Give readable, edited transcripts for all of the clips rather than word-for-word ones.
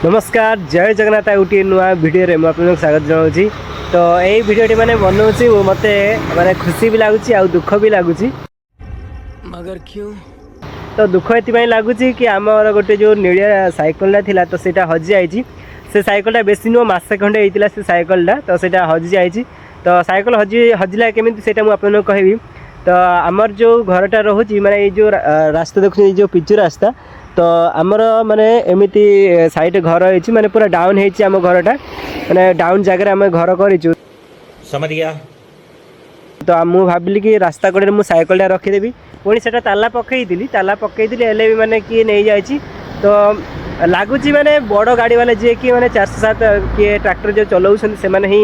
नमस्कार जय जगन्नाथ गोटे नुआ भिडियो मुझे स्वागत जनाऊँगी। तो यही भिडियोटी मैंने बनाऊँगी मत माने खुशी भी लगुच आ दुख भी लगुच। मगर क्यों? तो दुख ये लगुच कि आमर गोटे जो नीलिया साइकलटा थिला तो सेटा हजि जाइए। से साइकलटा बेसी नुह मसे खंडे होता से साइकलटा तो सेटा हजि जाइए। तो साइकल हजिला केमी से मुझे कहबी। तो आमर जो घरटा रोचे माने जो रास्ता देखुं जो पिचु रास्ता तो आमर माने एमती साइड घर है माने पूरा डाउन है आम घरटा माने डाउन जगह आम घर करूँ। समझ गया। तो मुझे भाविली कि रास्ता कड़े मुझे साइकलटा रखीदेवी पुणी से ताला पकईली हेल्ले भी माने किए नहीं जाइए। तो लगुच माने बड़ गाड़ी वाले जी कि माने 407 किए ट्रैक्टर जो चलाऊँ से ही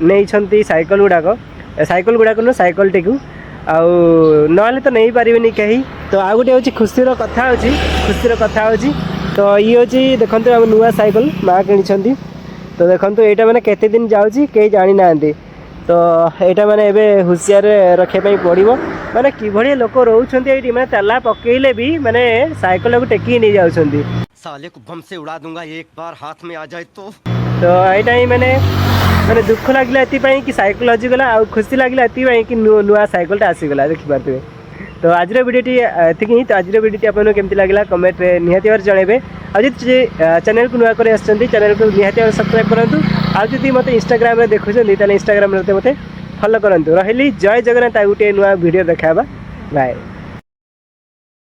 नहीं साइकल गुड़ाक नु साइकल टी ना तो नहीं पारे कहीं। तो आ गए हूँ खुशीर कथा हूँ तो ये हूँ देखो नुआ साइकल माँ कि तो देखो यहाँ मैंने केते दिन जाऊँगी कहीं जानी ना। तो यहाँ मैंने एवं हुशियार रखापी पड़ो माने कि लोक रोचे मैंने ताला पकईले भी माने साइकल को टेकी नहीं जाऊँगी। साले को बम से उड़ा दूंगा एक बार हाथ में आ जाए तो यहाँ ही मैंने मैंने दुख लगे ये कि साइकल हजिगला आ खुशी लगे ये कि नुआ साइकलटा आसीगला देखिपे। तो आज भिडियोटी एति तो आज भिडियोटी आपको केमती लगे कमेंट निहाती भाव जनइबे। आज चैनल को नुआ कर चैनल को निहाती सब्सक्राइब करूँ। आदि मत इंस्टाग्राम देखुं इंस्टाग्राम मत फॉलो करूँ। रही जय जगन्नाथ गोटे नुआ भिडियो देखा बाय।